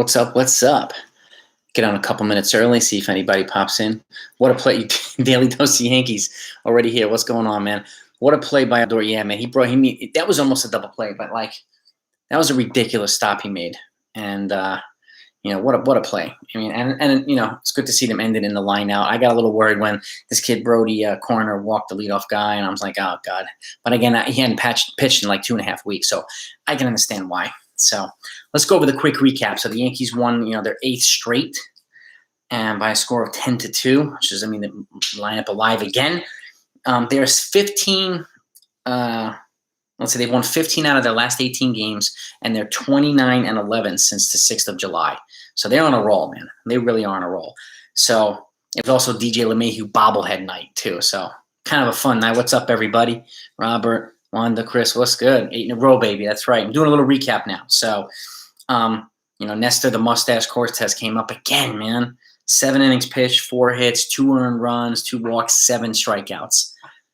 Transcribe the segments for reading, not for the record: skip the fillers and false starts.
What's up? What's up? Get on a couple minutes early, see if anybody pops in. What a play. Daily Dose of Yankees already here. What's going on, man? What a play by Andujar. Yeah, man. That was almost a double play, but that was a ridiculous stop he made. And what a play. I mean, and it's good to see them ended in the line out. I got a little worried when this kid Brody corner walked the leadoff guy, and I was like, oh God. But again, he hadn't pitched in like 2.5 weeks, so I can understand why. So let's go over the quick recap. So the Yankees won, their 8th straight, and by a score of 10-2, which is, the lineup alive again. There's 15. Let's say they've won 15 out of their last 18 games, and they're 29-11 since the 6th of July. So they're on a roll, man. They really are on a roll. So it was also DJ LeMahieu bobblehead night too. So kind of a fun night. What's up, everybody? Robert, Wanda, Chris, what's good? 8 in a row, baby. That's right. I'm doing a little recap now. So, Nestor, the mustache Cortes came up again, man. 7 innings pitched, 4 hits, 2 earned runs, 2 walks, 7 strikeouts.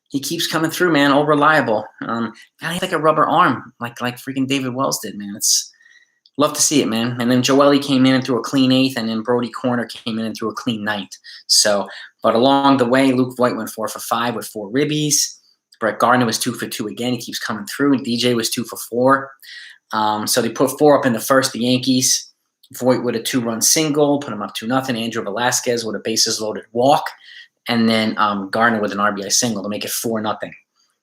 He keeps coming through, man. All reliable. Kind of like a rubber arm, like freaking David Wells did, man. It's love to see it, man. And then Joely came in and threw a clean 8th, and then Brody Corner came in and threw a clean 9th. So, but along the way, Luke Voit went 4 for 5 with 4 ribbies. Brett Gardner was 2 for 2 again. He keeps coming through. And DJ was 2 for 4. So they put 4 up in the first, the Yankees. Voit with a 2-run single, put him up 2-0. Andrew Velasquez with a bases-loaded walk. And then Gardner with an RBI single to make it 4-0.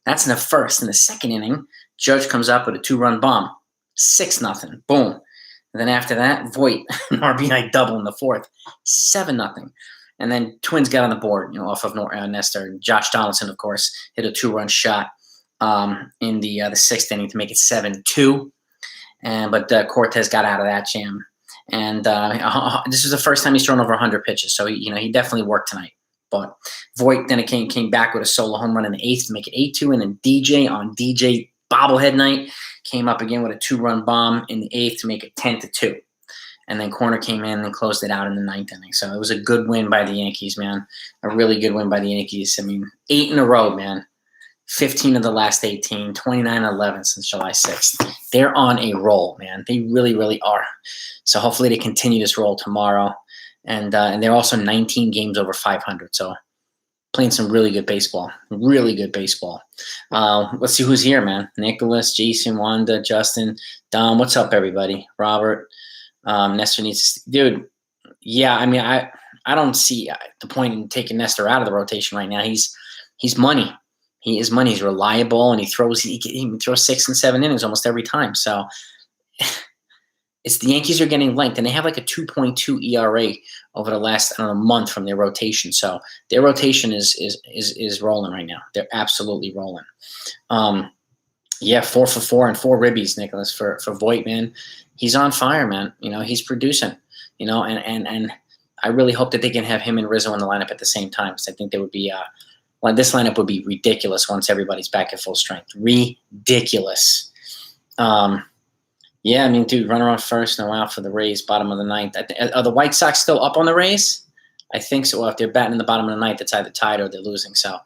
That's in the first. In the second inning, Judge comes up with a 2-run bomb. 6-0. Boom. And then after that, Voit, an RBI double in the fourth. 7-0. And then Twins got on the board, off of Nestor. Josh Donaldson, of course, hit a 2-run shot in the 6th inning to make it 7-2. But Cortes got out of that jam. And this was the first time he's thrown over 100 pitches. So, he definitely worked tonight. But Voit then came back with a solo home run in the 8th to make it 8-2. And then DJ on DJ bobblehead night came up again with a 2-run bomb in the 8th to make it 10-2. And then Corner came in and closed it out in the 9th inning. So it was a good win by the Yankees, man. A really good win by the Yankees. 8 in a row, man. 15 of the last 18, 29-11 since July 6th. They're on a roll, man. They really, really are. So hopefully they continue this roll tomorrow. And they're also 19 games over 500. So playing some really good baseball. Really good baseball. Let's see who's here, man. Nicholas, Jason, Wanda, Justin, Dom. What's up, everybody? Robert. Nestor needs to – dude, yeah, I don't see the point in taking Nestor out of the rotation right now. He's money. He is money. He's reliable, and he throws 6 and 7 innings almost every time. So it's the Yankees are getting length, and they have like a 2.2 ERA over the last month from their rotation. So their rotation is rolling right now. They're absolutely rolling. 4 for 4 and 4 ribbies, Nicholas, for Voit, man. He's on fire, man. He's producing. And I really hope that they can have him and Rizzo in the lineup at the same time. Because I think there would be this lineup would be ridiculous once everybody's back at full strength. Ridiculous. Dude, runner on first, no out for the Rays, bottom of the 9th. Are the White Sox still up on the Rays? I think so. Well, if they're batting in the bottom of the 9th, it's either tied or they're losing. So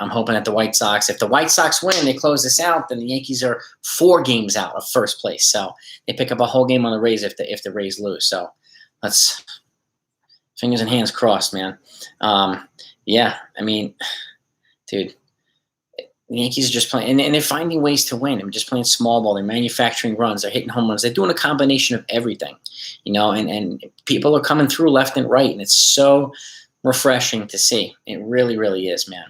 I'm hoping that the White Sox, if the White Sox win, they close this out, then the Yankees are 4 games out of first place. So they pick up a whole game on the Rays if the Rays lose. So let's fingers and hands crossed, man. Dude, the Yankees are just playing, and they're finding ways to win. They're just playing small ball. They're manufacturing runs. They're hitting home runs. They're doing a combination of everything, and people are coming through left and right, and it's so refreshing to see. It really, really is, man.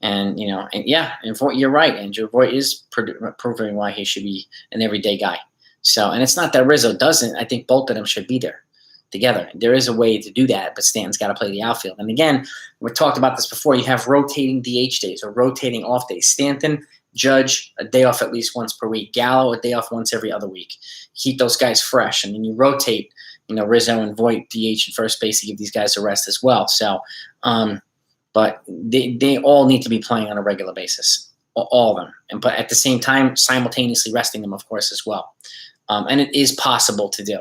And, and Voit, you're right, Andrew. Voit is proving why he should be an everyday guy. So, and it's not that Rizzo doesn't. I think both of them should be there together. There is a way to do that, but Stanton's got to play the outfield. And again, we talked about this before. You have rotating DH days or rotating off days. Stanton, Judge, a day off at least once per week. Gallo, a day off once every other week. Keep those guys fresh. And then you rotate, Rizzo and Voit, DH and first base to give these guys a rest as well. So, but they all need to be playing on a regular basis, all of them. But at the same time, simultaneously resting them, of course, as well. And it is possible to do.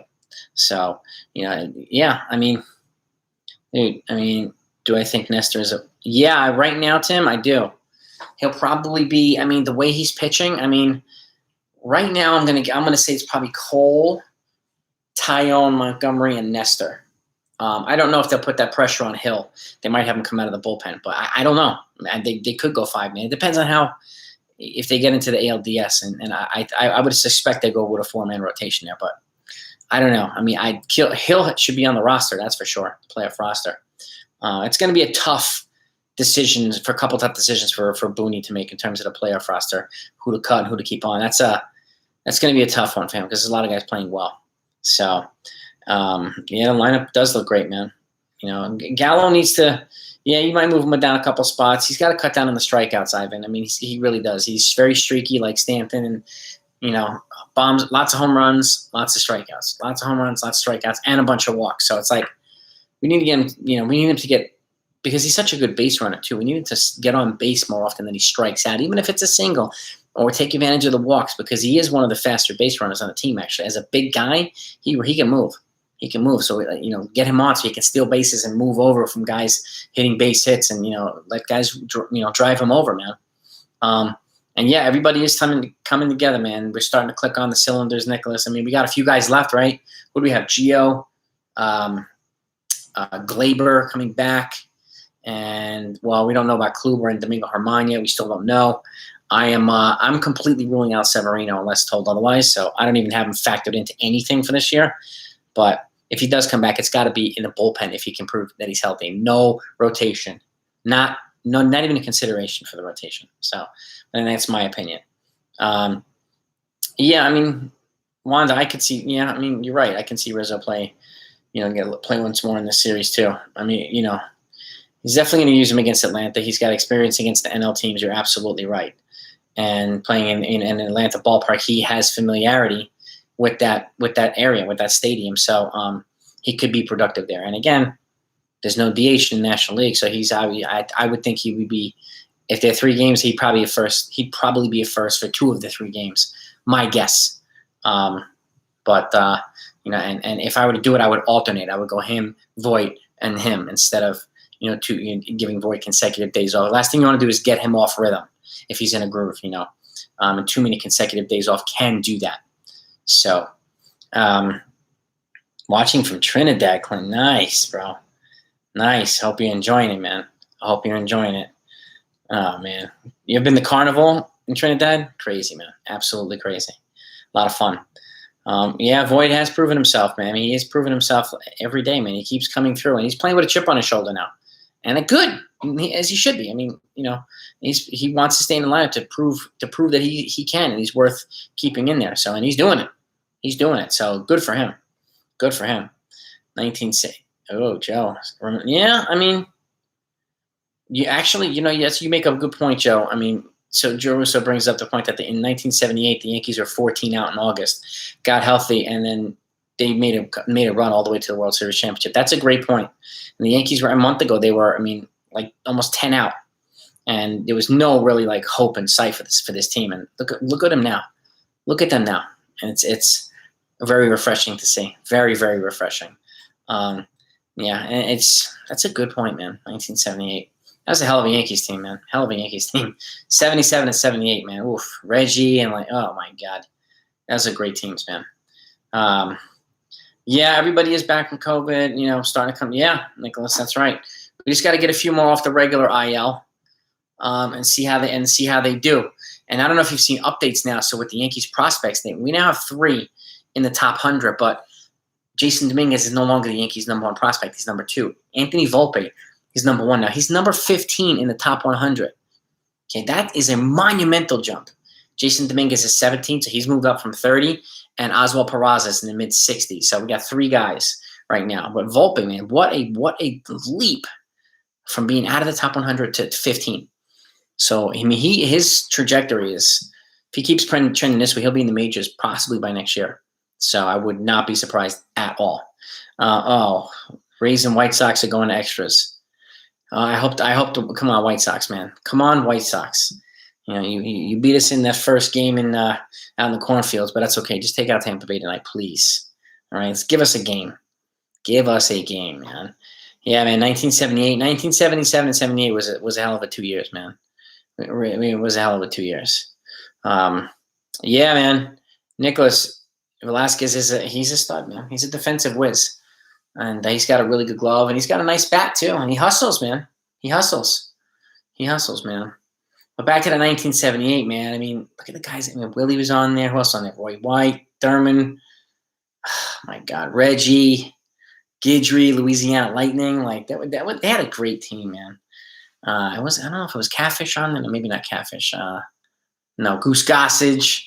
So, dude, do I think Nestor is right now, Tim, I do. He'll probably be, the way he's pitching, right now I'm gonna say it's probably Cole, Taillon, Montgomery, and Nestor. I don't know if they'll put that pressure on Hill. They might have him come out of the bullpen, but I don't know. They could go 5 man. It depends on how if they get into the ALDS, and I would suspect they go with a 4-man rotation there, but I don't know. I mean, Hill should be on the roster, that's for sure, the playoff roster. It's going to be a tough decision for a couple tough decisions for Booney to make in terms of the playoff roster, who to cut and who to keep on. That's going to be a tough one for him because there's a lot of guys playing well. So, yeah, the lineup does look great, man. You know, Gallo needs to. Yeah, you might move him down a couple spots. He's got to cut down on the strikeouts, Ivan. I mean, he really does. He's very streaky, like Stanton, and you know, bombs, lots of home runs, lots of strikeouts, lots of home runs, lots of strikeouts, and a bunch of walks. So it's like we need to get him. You know, we need him to get because he's such a good base runner too. We need him to get on base more often than he strikes out, even if it's a single, or take advantage of the walks because he is one of the faster base runners on the team. Actually, as a big guy, he can move. He can move, so you know, get him on so he can steal bases and move over from guys hitting base hits, and you know, let guys drive him over, man. And yeah, everybody is coming together, man. We're starting to click on the cylinders, Nicholas. I mean, we got a few guys left, right? What do we have? Gio, Glaber coming back, and well, we don't know about Kluber and Domingo Germán yet. We still don't know. I'm completely ruling out Severino unless told otherwise. So I don't even have him factored into anything for this year. But if he does come back, it's got to be in the bullpen if he can prove that he's healthy. No rotation, not even a consideration for the rotation. So, and that's my opinion. Yeah, I mean, Wanda, I could see. Yeah, I mean, you're right. I can see Rizzo play. You know, play once more in this series too. I mean, you know, he's definitely going to use him against Atlanta. He's got experience against the NL teams. You're absolutely right. And playing in an Atlanta ballpark, he has familiarity with that area, with that stadium. So he could be productive there. And again, there's no DH in the National League, so I would think he would be, if there are 3 games, he'd probably be a first for 2 of the 3 games. My guess. But you know, and if I were to do it, I would alternate. I would go him, Voit, and him instead of giving Voit consecutive days off. The last thing you want to do is get him off rhythm if he's in a groove. You know, and too many consecutive days off can do that. So, watching from Trinidad, Clint. Nice, bro. Nice. Hope you're enjoying it, man. I hope you're enjoying it. Oh, man. You ever been to Carnival in Trinidad? Crazy, man. Absolutely crazy. A lot of fun. Yeah, Voit has proven himself, man. I mean, he has proven himself every day, man. He keeps coming through, and he's playing with a chip on his shoulder now. And it good, as he should be. I mean, you know, he wants to stay in the lineup to prove that he can, and he's worth keeping in there. So, and he's doing it. He's doing it. So good for him. Good for him. 1960. Oh, Joe. Yeah, I mean, you actually, yes, you make a good point, Joe. I mean, so Joe Russo brings up the point that in 1978, the Yankees were 14 out in August, got healthy, and then they made a run all the way to the World Series championship. That's a great point. And the Yankees were, a month ago, they were, I mean, like almost 10 out. And there was no really like hope in sight for this team. And look at them now. Look at them now. And it's very refreshing to see. Very, very refreshing. Yeah, and that's a good point, man. 1978. That was a hell of a Yankees team, man. Hell of a Yankees team. 77 and 78, man. Oof. Reggie and oh my God. That was a great teams, man. Yeah, everybody is back from COVID, starting to come. Yeah, Nicholas, that's right. We just got to get a few more off the regular IL and see how they do. And I don't know if you've seen updates now. So with the Yankees prospects thing, we now have 3 in the top 100, but Jason Dominguez is no longer the Yankees' number 1 prospect. He's number 2. Anthony Volpe, he's number 1 now. He's number 15 in the top 100. Okay, that is a monumental jump. Jason Dominguez is 17, so he's moved up from 30, and Oswald Peraza is in the mid-60s. So we got 3 guys right now. But Volpe, man, what a leap from being out of the top 100 to 15. So I mean, his trajectory is, if he keeps trending this way, he'll be in the majors possibly by next year. So I would not be surprised at all. Rays and White Sox are going to extras. I hope to come on, White Sox, man. Come on, White Sox. You beat us in that first game out in the cornfields, but that's okay. Just take out Tampa Bay tonight, please. All right, give us a game. Give us a game, man. Yeah, man. 1978, 1977, and 78 was a hell of a 2 years, man. It was a hell of a 2 years. Yeah, man. Nicholas, Velasquez he's a stud, man. He's a defensive whiz. And he's got a really good glove, and he's got a nice bat, too. And he hustles, man. He hustles. He hustles, man. But back to the 1978, man. I mean, look at the guys. I mean, Willie was on there. Who else on there? Roy White, Thurman. Oh, my God. Reggie, Guidry, Louisiana Lightning. Like, they had a great team, man. I don't know if it was Catfish on there. No, maybe not Catfish. No, Goose Gossage,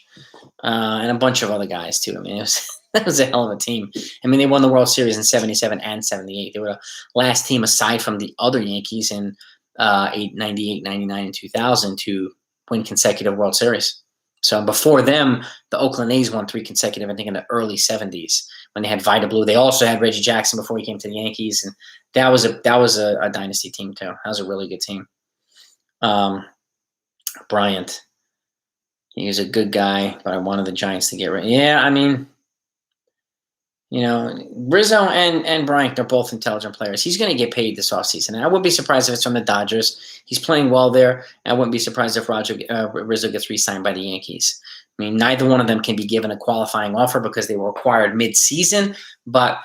and a bunch of other guys, too. I mean, that was a hell of a team. I mean, they won the World Series in 77 and 78. They were the last team aside from the other Yankees in 98, 99, and 2000 to win consecutive World Series. So before them, the Oakland A's won 3 consecutive, I think, in the early 70s when they had Vida Blue. They also had Reggie Jackson before he came to the Yankees, and that was a dynasty team, too. That was a really good team. Bryant. He was a good guy, but I wanted the Giants to get rid. Yeah, I mean, you know, Rizzo and Bryant, they're both intelligent players. He's going to get paid this offseason. And I wouldn't be surprised if it's from the Dodgers. He's playing well there. I wouldn't be surprised if Rizzo gets re-signed by the Yankees. I mean, neither one of them can be given a qualifying offer because they were acquired mid-season, but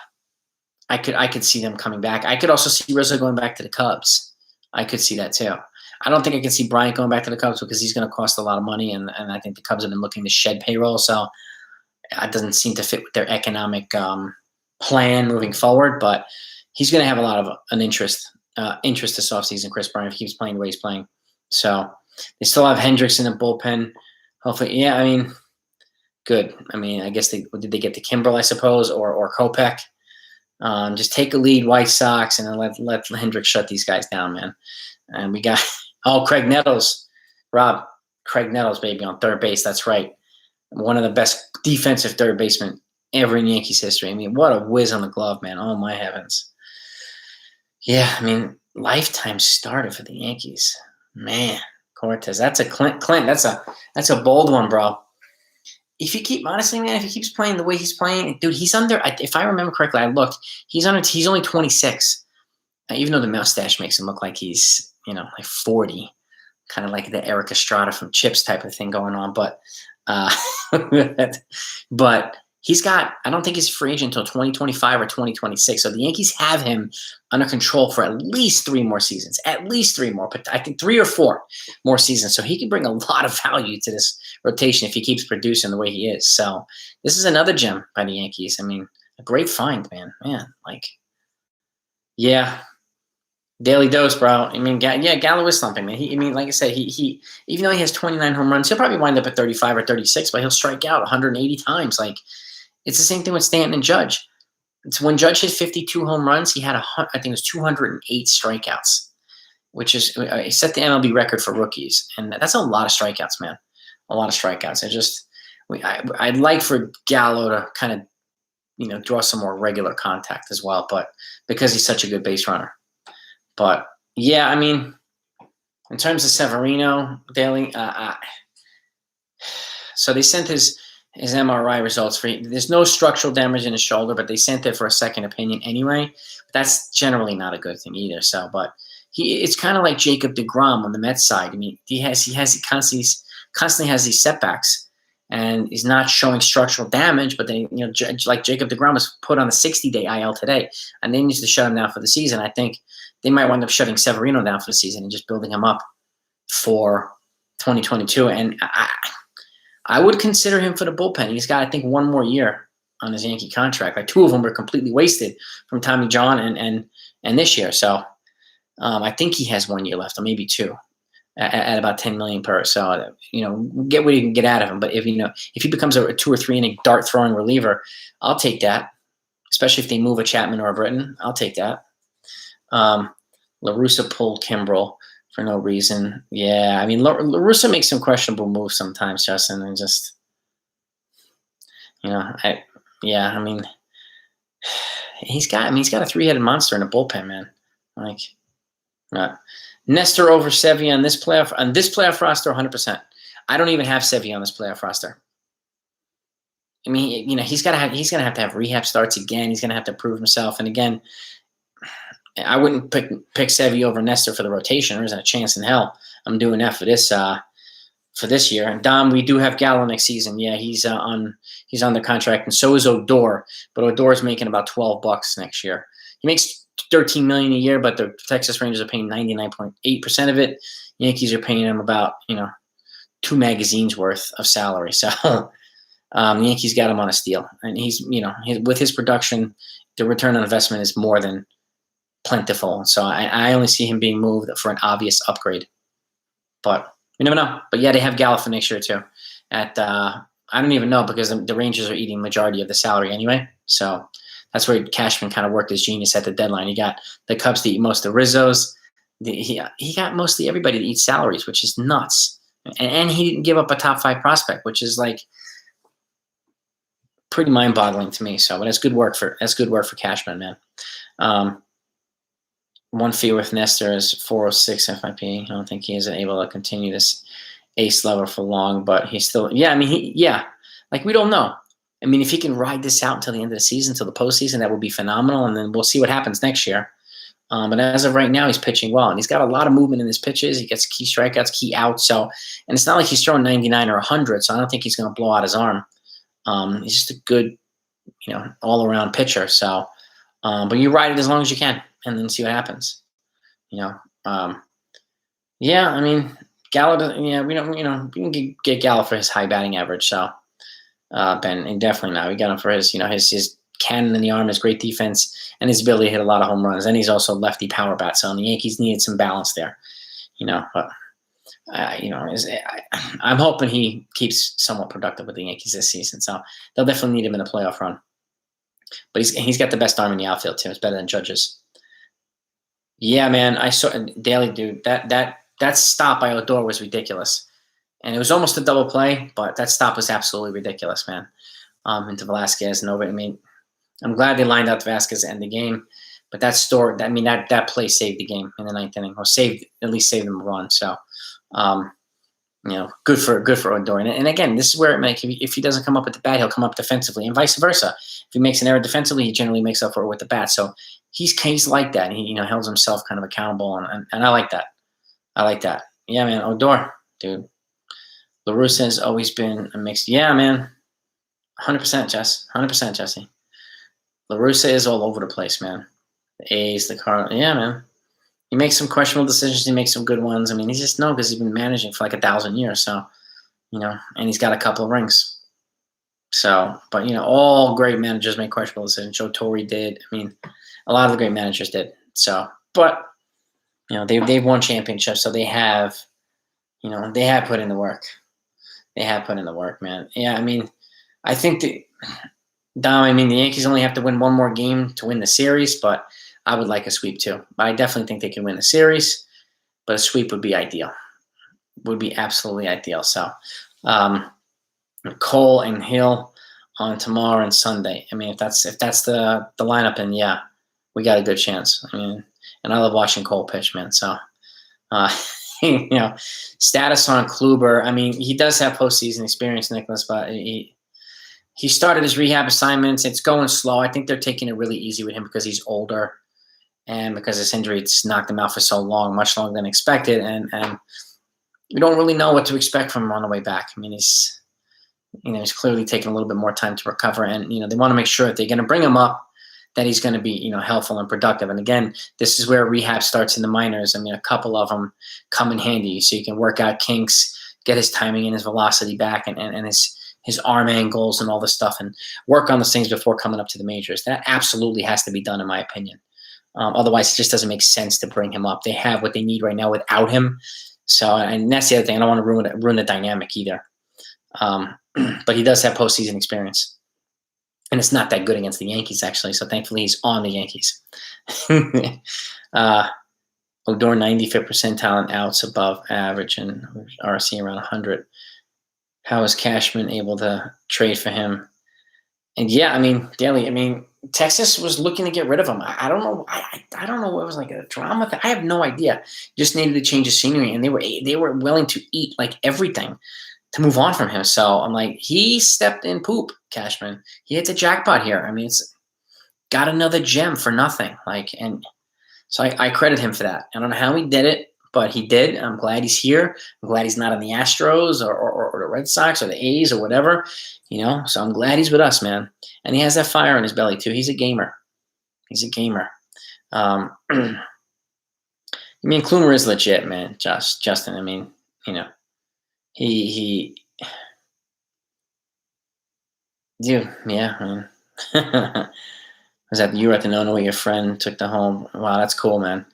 I could see them coming back. I could also see Rizzo going back to the Cubs. I could see that too. I don't think I could see Bryant going back to the Cubs because he's going to cost a lot of money, and I think the Cubs have been looking to shed payroll, so it doesn't seem to fit with their economic plan moving forward. But he's going to have a lot of an interest this offseason, Chris Bryant, if he keeps playing the way he's playing. So they still have Hendricks in the bullpen. Hopefully, yeah, I mean, good. I mean, I guess did they get to Kimbrel, I suppose, or Kopech? Just take a lead, White Sox, and then let Hendricks shut these guys down, man. And we got Craig Nettles, Rob, Craig Nettles, baby, on third base. That's right. One of the best defensive third basemen ever in Yankees history. I mean, what a whiz on the glove, man. Oh, my heavens. Yeah, I mean, lifetime starter for the Yankees. Man, Cortes. That's a Clint. That's a bold one, bro. If you keep, honestly, man, if he keeps playing the way he's playing, dude, he's under, if I remember correctly, I looked, he's only 26. Even though the mustache makes him look like he's, like 40. Kind of like the Eric Estrada from Chips type of thing going on. But but he's got, I don't think he's a free agent until 2025 or 2026. So the Yankees have him under control for at least 3 more seasons, but I think 3 or 4 more seasons. So he can bring a lot of value to this rotation if he keeps producing the way he is. So this is another gem by the Yankees. I mean, a great find, man. Yeah. Daily dose, bro. I mean, Gallo is something, man. Like I said, he even though he has 29 home runs, he'll probably wind up at 35 or 36, but he'll strike out 180 times. Like, it's the same thing with Stanton and Judge. It's when Judge hit 52 home runs, he had I think it was 208 strikeouts, which is he set the MLB record for rookies, and that's a lot of strikeouts, man. A lot of strikeouts. I'd like for Gallo to kind of draw some more regular contact as well, but because he's such a good base runner. But yeah, I mean, in terms of Severino, Daily, so they sent his MRI results there's no structural damage in his shoulder, but they sent it for a second opinion anyway. But that's generally not a good thing either. So, but it's kind of like Jacob deGrom on the Mets side. I mean, he constantly has these setbacks, and he's not showing structural damage. But then, like Jacob deGrom was put on a 60-day IL today, and they need to shut him down for the season. I think they might wind up shutting Severino down for the season and just building him up for 2022. And I would consider him for the bullpen. He's got, I think, 1 more year on his Yankee contract. Like 2 of them were completely wasted from Tommy John and this year. So I think he has 1 year left, or maybe 2, at about $10 million per. So get what you can get out of him. But if he becomes a 2 or 3 inning dart throwing reliever, I'll take that. Especially if they move a Chapman or a Britton, I'll take that. La Russa pulled Kimbrel for no reason. Yeah, I mean, La Russa makes some questionable moves sometimes, Justin, and just, I mean, he's got a 3-headed monster in the bullpen, man. Like, Nestor over Sevy on this playoff roster, 100%. I don't even have Sevy on this playoff roster. I mean, he's gonna have to have rehab starts again. He's gonna have to prove himself, and again, I wouldn't pick Sevy over Nestor for the rotation. There isn't a chance in hell I'm doing that for this for this year. And Dom, we do have Gallo next season. Yeah, he's on the contract, and so is Odor. But Odor's making about $12 next year. He makes $13 million a year, but the Texas Rangers are paying 99.8% of it. Yankees are paying him about 2 magazines worth of salary. So the Yankees got him on a steal, and he's with his production, the return on investment is more than plentiful. So I only see him being moved for an obvious upgrade, but you never know. But yeah, they have Gallo for next year too. At I don't even know, because the Rangers are eating majority of the salary anyway. So that's where Cashman kind of worked his genius at the deadline. He got the Cubs to eat most of Rizzo's. He got mostly everybody to eat salaries, which is nuts. And he didn't give up a top 5 prospect, which is like pretty mind-boggling to me. So, but that's good work for Cashman, man. One fee with Nestor is 406 FIP. I don't think he is able to continue this ace level for long, but he's still, we don't know. I mean, if he can ride this out until the end of the season, until the postseason, that would be phenomenal, and then we'll see what happens next year. But as of right now, he's pitching well, and he's got a lot of movement in his pitches. He gets key strikeouts, key outs. So, and it's not like he's throwing 99 or 100, so I don't think he's going to blow out his arm. He's just a good, all-around pitcher. So, but you ride it as long as you can, and then see what happens. I mean, Gallo. We can get Gallo for his high batting average. So, Ben, and definitely not. We got him for his, his cannon in the arm, his great defense, and his ability to hit a lot of home runs. And he's also lefty power bat. So, the Yankees needed some balance there. But I'm hoping he keeps somewhat productive with the Yankees this season. So they'll definitely need him in a playoff run. But he's got the best arm in the outfield too. It's better than Judge's. Yeah, man. I saw Daly, dude. That stop by Odor was ridiculous, and it was almost a double play. But that stop was absolutely ridiculous, man. Into Velasquez and over. I mean, I'm glad they lined up Vasquez to end the game. But that play saved the game in the 9th inning, or at least saved them a run. So, good for Odor. And again, this is where if he doesn't come up with the bat, he'll come up defensively, and vice versa. If he makes an error defensively, he generally makes up for it with the bat. So he's like that. And he holds himself kind of accountable, and I like that. I like that. Yeah, man. Odor, dude. La Russa has always been a mixed. Yeah, man. 100%, Jess. 100%, Jesse. La Russa is all over the place, man. The A's, the Cardinals. Yeah, man. He makes some questionable decisions. He makes some good ones. I mean, he's just because he's been managing for like 1,000 years. So, and he's got a couple of rings. So, but all great managers make questionable decisions. Joe Torre did. I mean, a lot of the great managers did. So, but they've won championships, so they have, they have put in the work. They have put in the work, man. Yeah, I mean, I think the Yankees only have to win one more game to win the series, but I would like a sweep too. But I definitely think they can win the series, but a sweep would be ideal. Would be absolutely ideal. So, Cole and Hill on tomorrow and Sunday. I mean, if that's the lineup, and yeah, we got a good chance. I mean, and I love watching Cole pitch, man. So, status on Kluber. I mean, he does have postseason experience, Nicholas, but he started his rehab assignments. It's going slow. I think they're taking it really easy with him because he's older, and because his injury it's knocked him out for so long, much longer than expected, and we don't really know what to expect from him on the way back. I mean, he's clearly taking a little bit more time to recover, and they want to make sure if they're going to bring him up, that he's going to be helpful and productive. And again, this is where rehab starts in the minors. I mean, a couple of them come in handy, so you can work out kinks, get his timing and his velocity back, and his arm angles and all this stuff, and work on those things before coming up to the majors. That absolutely has to be done, in my opinion. Otherwise, it just doesn't make sense to bring him up. They have what they need right now without him. So, and that's the other thing. I don't want to ruin the dynamic either. But he does have postseason experience. And it's not that good against the Yankees, actually. So thankfully, he's on the Yankees. Odor, 95th percentile in outs, above average, and RC around 100. How is Cashman able to trade for him? And yeah, I mean, Daly, Texas was looking to get rid of him. I don't know. I don't know what was like a drama thing. I have no idea. Just needed to change the scenery, and they were willing to eat like everything to move on from him. So I'm like, he stepped in poop, Cashman. He hit the jackpot here. I mean, it's got another gem for nothing. And so I credit him for that. I don't know how he did it, but he did. I'm glad he's here. I'm glad he's not on the Astros or the Red Sox or the A's or whatever, So I'm glad he's with us, man. And he has that fire in his belly too. He's a gamer. He's a gamer. I mean, Klumer is legit, man. Justin. I mean, he. Dude, yeah, man. Was that you were at the No with your friend, took the home? Wow, that's cool, man.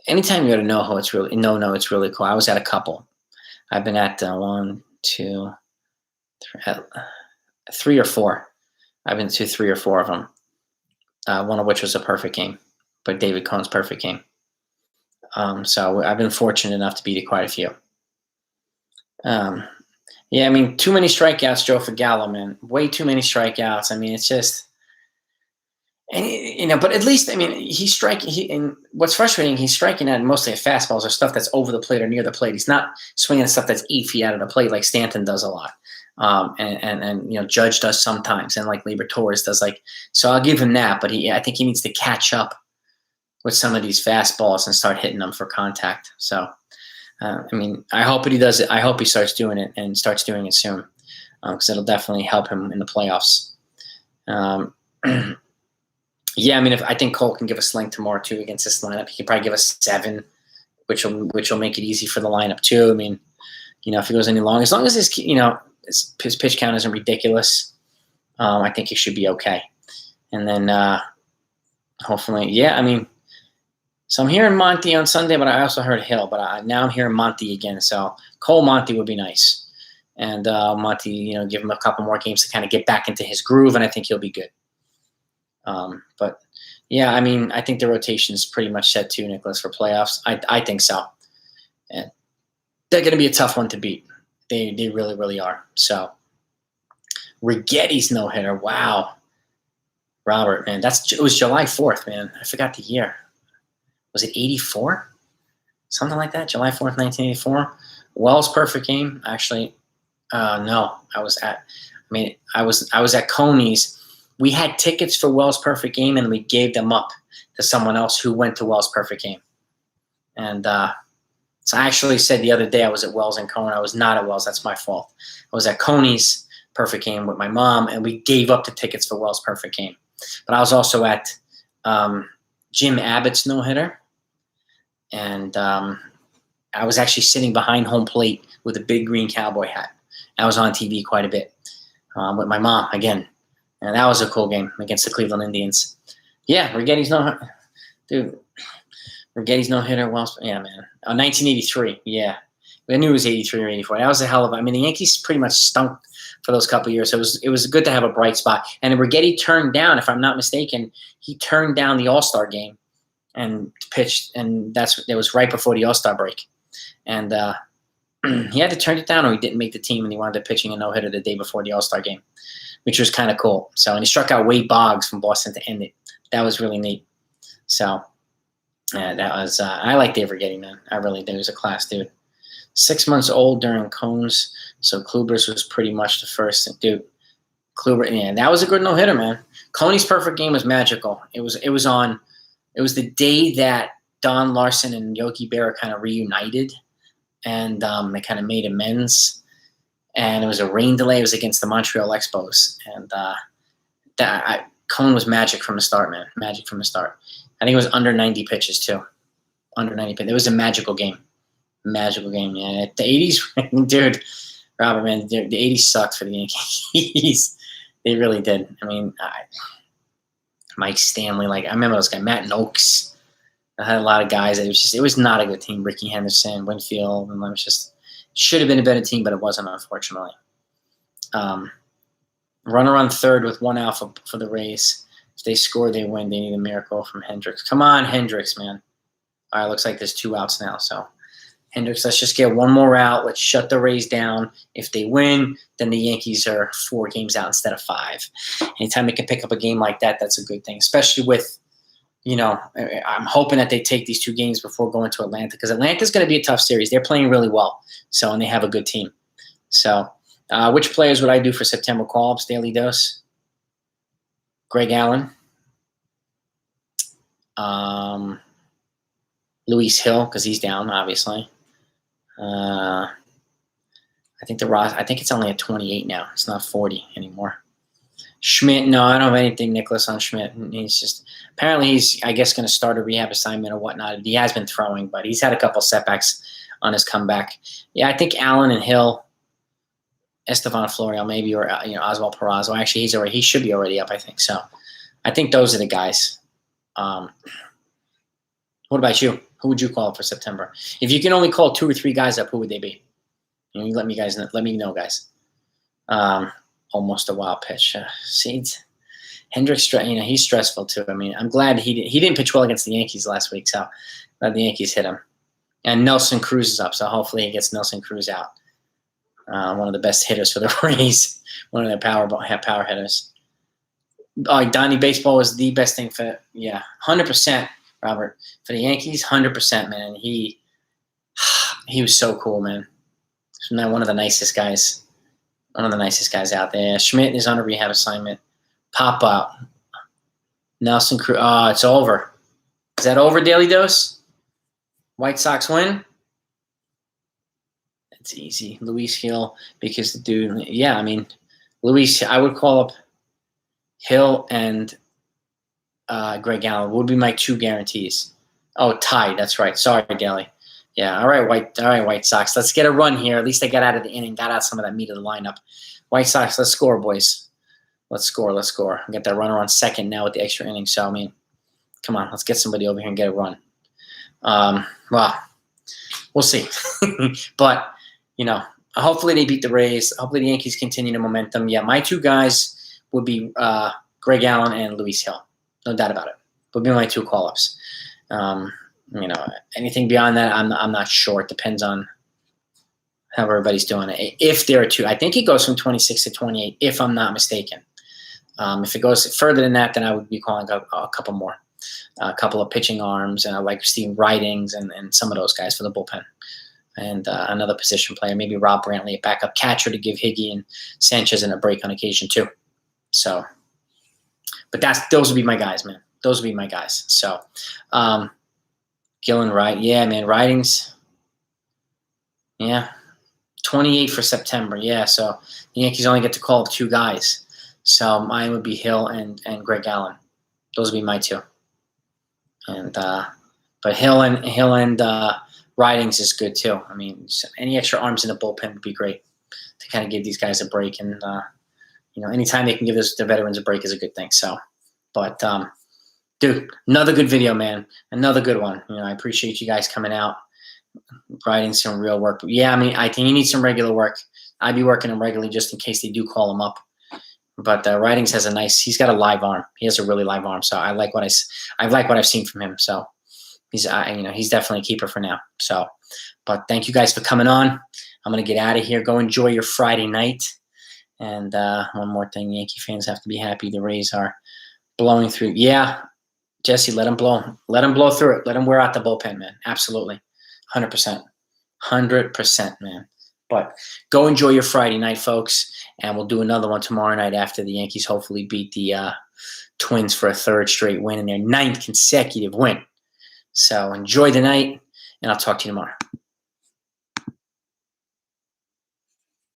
Anytime you go to NoHo, it's really cool. I was at a couple. I've been at 3 or 4. I've been to 3 or 4 of them. One of which was a perfect game, but David Cohn's perfect game. So I've been fortunate enough to be to quite a few. Yeah, I mean, too many strikeouts, Joe, for Gallo, man. Way too many strikeouts. I mean, it's just, and but at least, I mean, and what's frustrating, he's striking at mostly at fastballs or stuff that's over the plate or near the plate. He's not swinging at stuff that's 8 feet out of the plate like Stanton does a lot. And Judge does sometimes, and like Lieber Torres does. So I'll give him that, but I think he needs to catch up with some of these fastballs and start hitting them for contact. So, I mean, I hope he does it. I hope he starts doing it and starts doing it soon, because it'll definitely help him in the playoffs. Yeah, I mean, I think Cole can give a sling tomorrow too against this lineup. He can probably give us 7, which will make it easy for the lineup too. I mean, if he goes any long, as long as his pitch count isn't ridiculous, I think he should be okay. And then hopefully, yeah, I mean, so I'm hearing Monty on Sunday, but I also heard Hill. But now I'm hearing Monty again. So Cole Monty would be nice, and Monty, give him a couple more games to kind of get back into his groove, and I think he'll be good. But yeah, I mean, I think the rotation is pretty much set too, Nicholas, for playoffs. I think so, and they're going to be a tough one to beat. They really, really are. So Righetti's no-hitter. Wow. Robert, man, it was July 4th, man. I forgot the year. Was it 84? Something like that? July 4th, 1984? Wells' perfect game. Actually, no. I was at Coney's. We had tickets for Wells' perfect game, and we gave them up to someone else who went to Wells' perfect game. And so I actually said the other day I was at Wells and Coney. I was not at Wells. That's my fault. I was at Coney's perfect game with my mom, and we gave up the tickets for Wells' perfect game. But I was also at Jim Abbott's no-hitter, and I was actually sitting behind home plate with a big green cowboy hat. I was on TV quite a bit with my mom again, and that was a cool game against the Cleveland Indians. Yeah, Righetti's no-hitter. Dude, Righetti's no-hitter. Wells, yeah, man. 1983, yeah. I knew it was 83 or 84. That was a hell of a – I mean, the Yankees pretty much stunk for those couple of years. So it was good to have a bright spot. And Righetti turned down, if I'm not mistaken, he turned down the All-Star game and pitched, and it was right before the All-Star break. And he had to turn it down, or he didn't make the team, and he wound up pitching a no-hitter the day before the All-Star game, which was kind of cool. So, and he struck out Wade Boggs from Boston to end it. That was really neat. So, yeah, that was I like Dave Righetti, man. I really do. He was a class dude. 6 months old during Cohn's, so Kluber's was pretty much the first. Dude, Kluber, yeah, that was a good no-hitter, man. Coney's perfect game was magical. It was the day that Don Larson and Yogi Berra kind of reunited, and they kind of made amends. And it was a rain delay. It was against the Montreal Expos, and Cohn was magic from the start, man. Magic from the start. I think it was under 90 pitches too. Under 90 pitches. It was a magical game. Magical game, yeah. The 80s, dude, Robert, man, the 80s sucked for the Yankees. They really did. I mean, Mike Stanley, I remember those guys, Matt Noakes. I had a lot of guys. It was not a good team. Ricky Henderson, Winfield, and it was just should have been a better team, but it wasn't, unfortunately. Runner on third with 1 out for the Rays. If they score, they win. They need a miracle from Hendricks. Come on, Hendricks, man. All right, looks like there's 2 outs now, so. Hendricks, let's just get 1 more out. Let's shut the Rays down. If they win, then the Yankees are 4 games out instead of 5. Anytime they can pick up a game like that, that's a good thing, especially with, I'm hoping that they take these 2 games before going to Atlanta, because Atlanta's going to be a tough series. They're playing really well, and they have a good team. So which players would I do for September call-ups, Daily Dose? Greg Allen. Luis Hill, because he's down, obviously. I think I think it's only at 28 now. It's not 40 anymore. Schmidt, no, I don't have anything, Nicholas, on Schmidt. He's just apparently he's, I guess, going to start a rehab assignment or whatnot. He has been throwing, but he's had a couple setbacks on his comeback. Yeah, I think Allen and Hill, Estevan Florial, maybe, or Oswald Peraza. Actually, he should be already up, I think. So, I think those are the guys. What about you? Who would you call up for September? If you can only call 2 or 3 guys up, who would they be? You let me know, guys. Almost a wild pitch. Hendricks, he's stressful too. I mean, I'm glad he didn't pitch well against the Yankees last week, so glad the Yankees hit him. And Nelson Cruz is up, so hopefully he gets Nelson Cruz out. One of the best hitters for the Rays, one of their power hitters. Oh, Donnie Baseball was the best thing for 100%, Robert, for the Yankees. 100%, man. He was so cool, man. He's one of the nicest guys. One of the nicest guys out there. Schmidt is on a rehab assignment. Pop out. Nelson Cruz. Oh, it's over. Is that over, Daily Dose? White Sox win? It's easy. Luis Hill, because the dude, I mean, Luis, I would call up Hill and Greg Allen would be my 2 guarantees. Oh, tied. That's right. Sorry, Daly. Yeah, all right, White Sox. Let's get a run here. At least they got out of the inning, got out some of that meat of the lineup. White Sox, let's score, boys. Let's score. Get that runner on second now with the extra inning. So, I mean, come on, let's get somebody over here and get a run. Well, we'll see. But, hopefully they beat the Rays. Hopefully the Yankees continue the momentum. Yeah, my 2 guys would be Greg Allen and Luis Hill. No doubt about it. Would be my 2 call-ups. Anything beyond that, I'm not sure. It depends on how everybody's doing it. If there are 2, I think it goes from 26 to 28, if I'm not mistaken. If it goes further than that, then I would be calling up a couple more, a couple of pitching arms, and like Steve Ridings and some of those guys for the bullpen, and another position player, maybe Rob Brantley, a backup catcher to give Higgy and Sanchez a break on occasion too. So, but those would be my guys, man. Those would be my guys. So. Gillen, right? Yeah, man. Ridings. Yeah. 28 for September. Yeah, so the Yankees only get to call up 2 guys. So mine would be Hill and Greg Allen. Those would be my 2. And but Hill and Ridings is good too. I mean, any extra arms in the bullpen would be great to kind of give these guys a break. And anytime they can give the veterans a break is a good thing. So, but dude, another good video, man. Another good one. I appreciate you guys coming out, writing some real work. But yeah, I mean, I think you need some regular work. I'd be working him regularly just in case they do call him up. But Ridings has he's got a live arm. He has a really live arm. So I like what I've seen from him. So he's definitely a keeper for now. So, but thank you guys for coming on. I'm going to get out of here. Go enjoy your Friday night. And one more thing, Yankee fans have to be happy. The Rays are blowing through. Yeah. Jesse, let him blow through it. Let him wear out the bullpen, man. Absolutely. 100%. 100%, man. But go enjoy your Friday night, folks, and we'll do another one tomorrow night after the Yankees hopefully beat the Twins for a 3rd straight win and their 9th consecutive win. So enjoy the night, and I'll talk to you tomorrow.